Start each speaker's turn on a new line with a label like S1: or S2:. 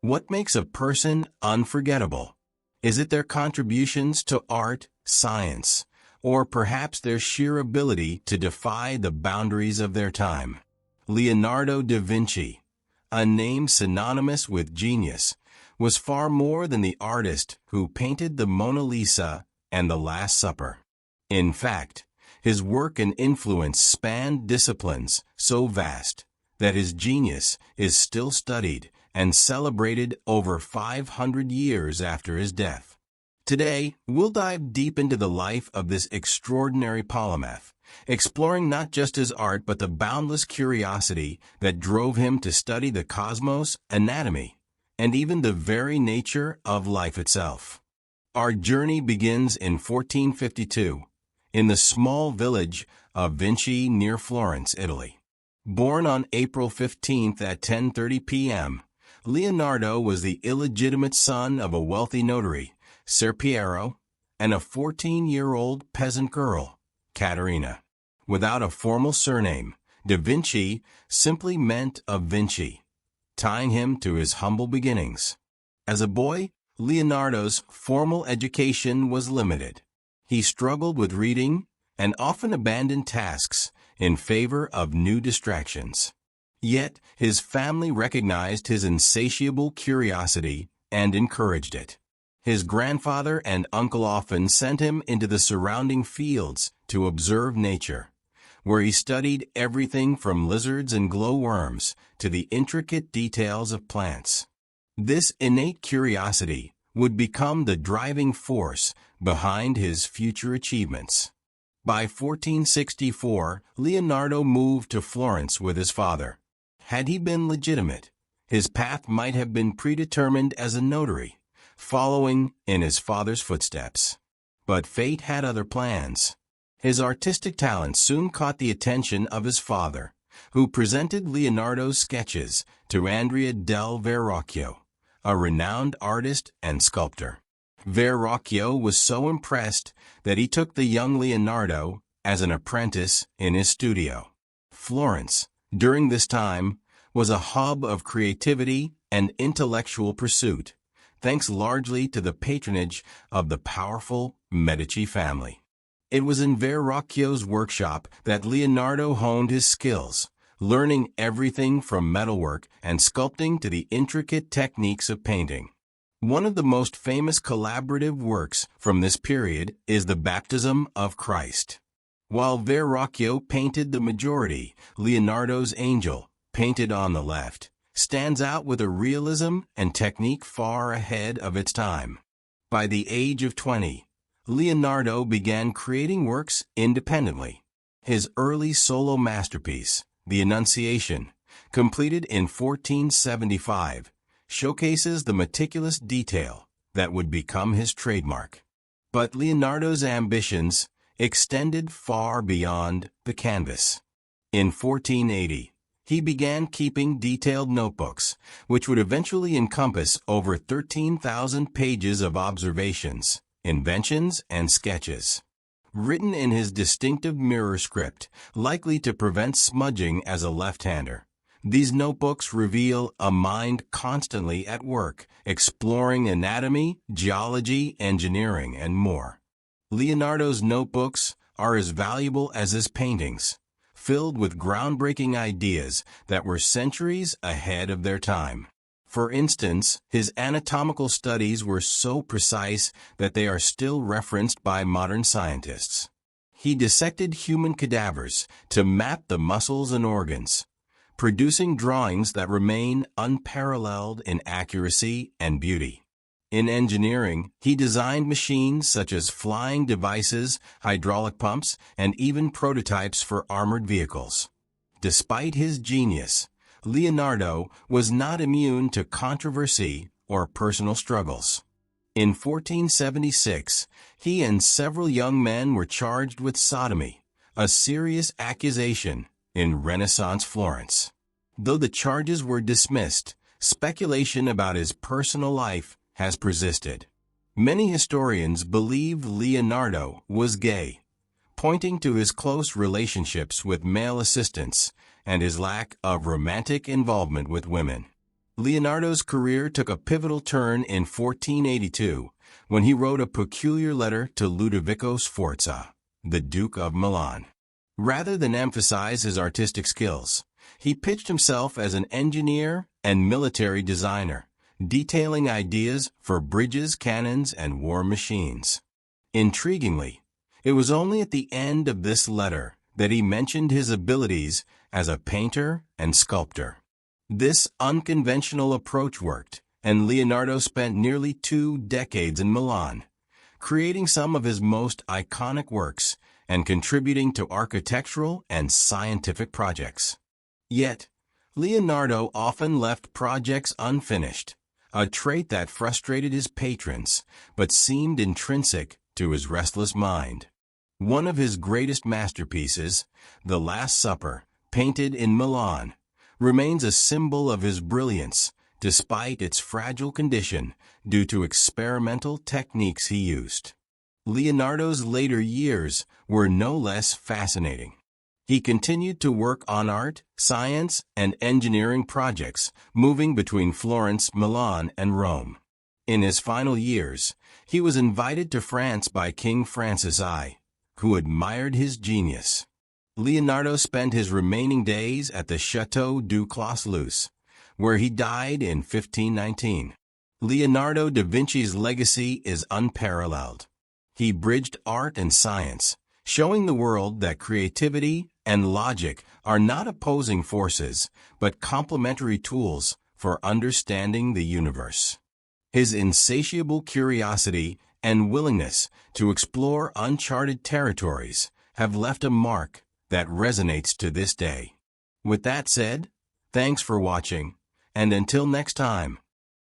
S1: What makes a person unforgettable? Is it their contributions to art, science, or perhaps their sheer ability to defy the boundaries of their time? Leonardo da Vinci, a name synonymous with genius, was far more than the artist who painted the Mona Lisa and the Last Supper. In fact, his work and influence spanned disciplines so vast that his genius is still studied and celebrated over 500 years after his death. Today, we'll dive deep into the life of this extraordinary polymath, exploring not just his art but the boundless curiosity that drove him to study the cosmos, anatomy, and even the very nature of life itself. Our journey begins in 1452, in the small village of Vinci near Florence, Italy. Born on April 15th at 10:30 p.m., Leonardo was the illegitimate son of a wealthy notary, Ser Piero, and a 14-year-old peasant girl, Caterina. Without a formal surname, Da Vinci simply meant of Vinci, tying him to his humble beginnings. As a boy, Leonardo's formal education was limited. He struggled with reading and often abandoned tasks in favor of new distractions. Yet, his family recognized his insatiable curiosity and encouraged it. His grandfather and uncle often sent him into the surrounding fields to observe nature, where he studied everything from lizards and glowworms to the intricate details of plants. This innate curiosity would become the driving force behind his future achievements. By 1464, Leonardo moved to Florence with his father. Had he been legitimate, his path might have been predetermined as a notary, following in his father's footsteps. But fate had other plans. His artistic talent soon caught the attention of his father, who presented Leonardo's sketches to Andrea del Verrocchio, a renowned artist and sculptor. Verrocchio was so impressed that he took the young Leonardo as an apprentice in his studio. Florence, during this time, was a hub of creativity and intellectual pursuit, thanks largely to the patronage of the powerful Medici family. It was in Verrocchio's workshop that Leonardo honed his skills, learning everything from metalwork and sculpting to the intricate techniques of painting. One of the most famous collaborative works from this period is the Baptism of Christ. While Verrocchio painted the majority, Leonardo's angel, painted on the left, stands out with a realism and technique far ahead of its time. By the age of 20, Leonardo began creating works independently. His early solo masterpiece, The Annunciation, completed in 1475, showcases the meticulous detail that would become his trademark. But Leonardo's ambitions extended far beyond the canvas. In 1480, he began keeping detailed notebooks, which would eventually encompass over 13,000 pages of observations, inventions, and sketches. Written in his distinctive mirror script, likely to prevent smudging as a left-hander, these notebooks reveal a mind constantly at work, exploring anatomy, geology, engineering, and more. Leonardo's notebooks are as valuable as his paintings, filled with groundbreaking ideas that were centuries ahead of their time. For instance, his anatomical studies were so precise that they are still referenced by modern scientists. He dissected human cadavers to map the muscles and organs, producing drawings that remain unparalleled in accuracy and beauty. In engineering, he designed machines such as flying devices, hydraulic pumps, and even prototypes for armored vehicles. Despite his genius, Leonardo was not immune to controversy or personal struggles. In 1476, he and several young men were charged with sodomy, a serious accusation in Renaissance Florence. Though the charges were dismissed, speculation about his personal life has persisted. Many historians believe Leonardo was gay, pointing to his close relationships with male assistants and his lack of romantic involvement with women. Leonardo's career took a pivotal turn in 1482 when he wrote a peculiar letter to Ludovico Sforza, the Duke of Milan. Rather than emphasize his artistic skills, he pitched himself as an engineer and military designer, detailing ideas for bridges, cannons, and war machines. Intriguingly, it was only at the end of this letter that he mentioned his abilities as a painter and sculptor. This unconventional approach worked, and Leonardo spent nearly 2 decades in Milan, creating some of his most iconic works and contributing to architectural and scientific projects. Yet, Leonardo often left projects unfinished, a trait that frustrated his patrons but seemed intrinsic to his restless mind. One of his greatest masterpieces, The Last Supper, painted in Milan, remains a symbol of his brilliance despite its fragile condition due to experimental techniques he used. Leonardo's later years were no less fascinating. He continued to work on art, science, and engineering projects, moving between Florence, Milan, and Rome. In his final years, he was invited to France by King Francis I, who admired his genius. Leonardo spent his remaining days at the Château du Clos-Luz, where he died in 1519. Leonardo da Vinci's legacy is unparalleled. He bridged art and science, showing the world that creativity and logic are not opposing forces, but complementary tools for understanding the universe. His insatiable curiosity and willingness to explore uncharted territories have left a mark that resonates to this day. With that said, thanks for watching, and until next time.